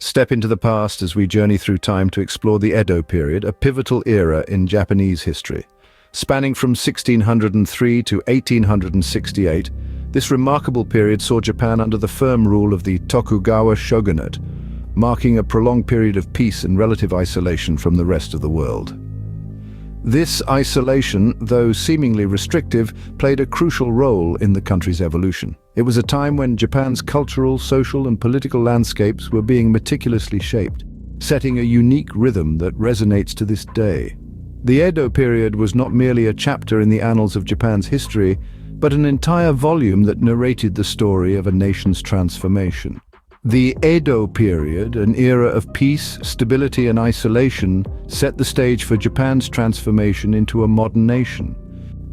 Step into the past as we journey through time to explore the Edo period, a pivotal era in Japanese history. Spanning from 1603 to 1868, this remarkable period saw Japan under the firm rule of the Tokugawa shogunate, marking a prolonged period of peace and relative isolation from the rest of the world. This isolation, though seemingly restrictive, played a crucial role in the country's evolution. It was a time when Japan's cultural, social, and political landscapes were being meticulously shaped, setting a unique rhythm that resonates to this day. The Edo period was not merely a chapter in the annals of Japan's history, but an entire volume that narrated the story of a nation's transformation. The Edo period, an era of peace, stability, and isolation, set the stage for Japan's transformation into a modern nation.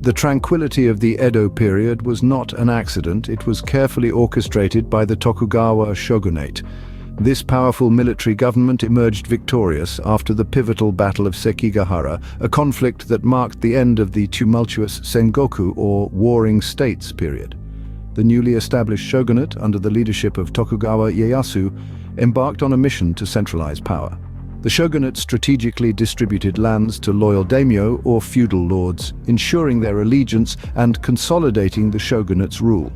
The tranquility of the Edo period was not an accident. It was carefully orchestrated by the Tokugawa shogunate. This powerful military government emerged victorious after the pivotal Battle of Sekigahara, a conflict that marked the end of the tumultuous Sengoku, or Warring States period. The newly established shogunate, under the leadership of Tokugawa Ieyasu, embarked on a mission to centralize power. The shogunate strategically distributed lands to loyal daimyo, or feudal lords, ensuring their allegiance and consolidating the shogunate's rule.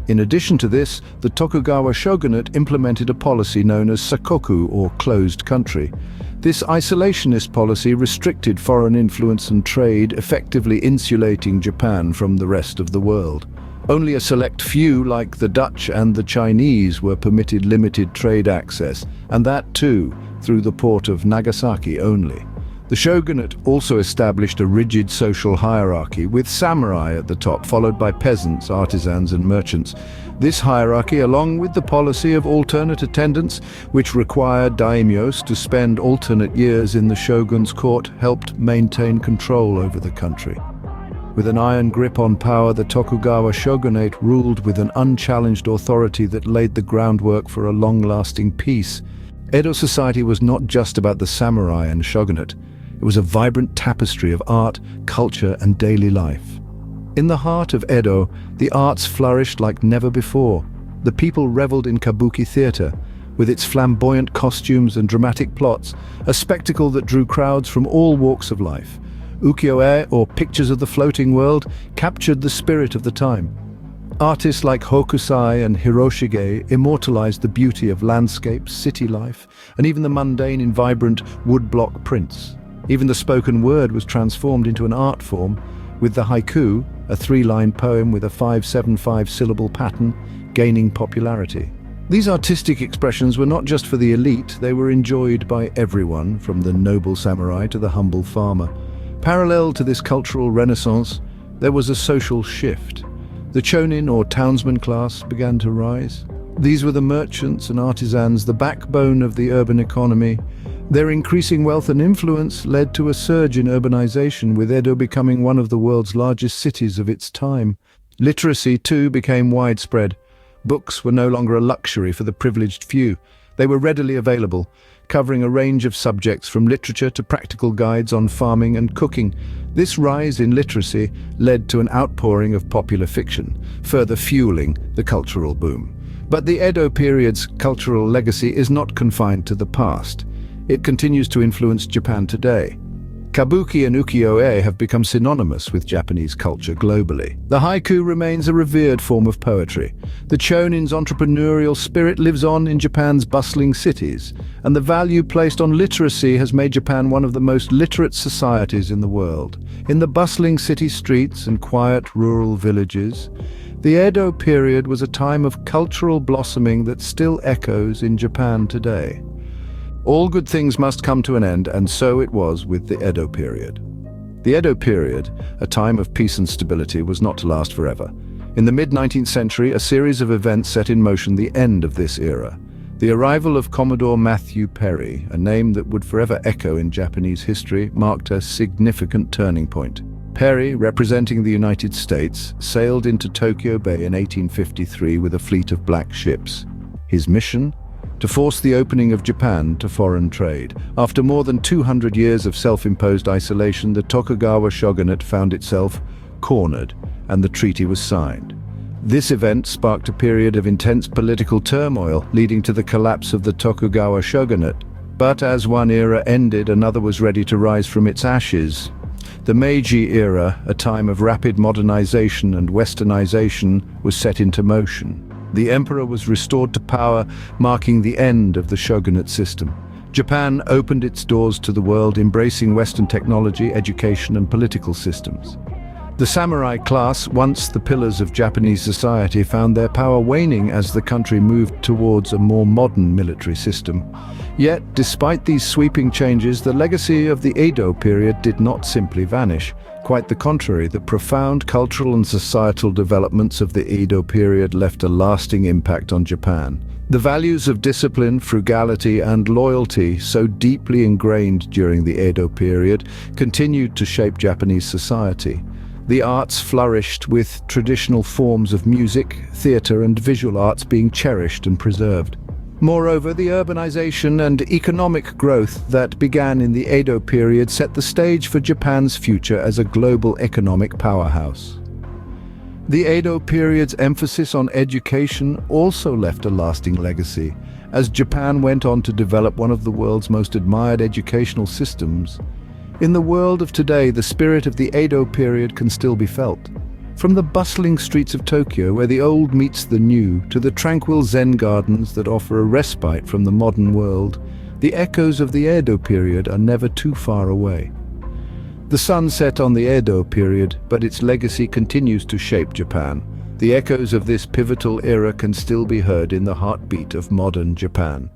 In addition to this, the Tokugawa shogunate implemented a policy known as sakoku, or closed country. This isolationist policy restricted foreign influence and trade, effectively insulating Japan from the rest of the world. Only a select few, like the Dutch and the Chinese, were permitted limited trade access, and that too, through the port of Nagasaki only. The shogunate also established a rigid social hierarchy, with samurai at the top, followed by peasants, artisans, and merchants. This hierarchy, along with the policy of alternate attendance, which required daimyos to spend alternate years in the shogun's court, helped maintain control over the country. With an iron grip on power, the Tokugawa shogunate ruled with an unchallenged authority that laid the groundwork for a long-lasting peace. Edo society was not just about the samurai and shogunate. It was a vibrant tapestry of art, culture, and daily life. In the heart of Edo, the arts flourished like never before. The people reveled in kabuki theater, with its flamboyant costumes and dramatic plots, a spectacle that drew crowds from all walks of life. Ukiyo-e, or pictures of the floating world, captured the spirit of the time. Artists like Hokusai and Hiroshige immortalized the beauty of landscapes, city life, and even the mundane in vibrant woodblock prints. Even the spoken word was transformed into an art form, with the haiku, a three-line poem with a 5-7-5-syllable pattern, gaining popularity. These artistic expressions were not just for the elite, they were enjoyed by everyone, from the noble samurai to the humble farmer. Parallel to this cultural renaissance, there was a social shift. The chonin, or townsman class, began to rise. These were the merchants and artisans, the backbone of the urban economy. Their increasing wealth and influence led to a surge in urbanization, with Edo becoming one of the world's largest cities of its time. Literacy, too, became widespread. Books were no longer a luxury for the privileged few. They were readily available, covering a range of subjects from literature to practical guides on farming and cooking. This rise in literacy led to an outpouring of popular fiction, further fueling the cultural boom. But the Edo period's cultural legacy is not confined to the past. It continues to influence Japan today. Kabuki and ukiyo-e have become synonymous with Japanese culture globally. The haiku remains a revered form of poetry. The chonin's entrepreneurial spirit lives on in Japan's bustling cities, and the value placed on literacy has made Japan one of the most literate societies in the world. In the bustling city streets and quiet rural villages, the Edo period was a time of cultural blossoming that still echoes in Japan today. All good things must come to an end, and so it was with the Edo period. The Edo period, a time of peace and stability, was not to last forever. In the mid-19th century, a series of events set in motion the end of this era. The arrival of Commodore Matthew Perry, a name that would forever echo in Japanese history, marked a significant turning point. Perry, representing the United States, sailed into Tokyo Bay in 1853 with a fleet of black ships. His mission? To force the opening of Japan to foreign trade. After more than 200 years of self-imposed isolation, the Tokugawa shogunate found itself cornered, and the treaty was signed. This event sparked a period of intense political turmoil, leading to the collapse of the Tokugawa shogunate. But as one era ended, another was ready to rise from its ashes. The Meiji era, a time of rapid modernization and westernization, was set into motion. The emperor was restored to power, marking the end of the shogunate system. Japan opened its doors to the world, embracing Western technology, education, and political systems. The samurai class, once the pillars of Japanese society, found their power waning as the country moved towards a more modern military system. Yet, despite these sweeping changes, the legacy of the Edo period did not simply vanish. Quite the contrary, the profound cultural and societal developments of the Edo period left a lasting impact on Japan. The values of discipline, frugality, and loyalty, so deeply ingrained during the Edo period, continued to shape Japanese society. The arts flourished, with traditional forms of music, theater, and visual arts being cherished and preserved. Moreover, the urbanization and economic growth that began in the Edo period set the stage for Japan's future as a global economic powerhouse. The Edo period's emphasis on education also left a lasting legacy, as Japan went on to develop one of the world's most admired educational systems. In the world of today, the spirit of the Edo period can still be felt. From the bustling streets of Tokyo, where the old meets the new, to the tranquil Zen gardens that offer a respite from the modern world, the echoes of the Edo period are never too far away. The sun set on the Edo period, but its legacy continues to shape Japan. The echoes of this pivotal era can still be heard in the heartbeat of modern Japan.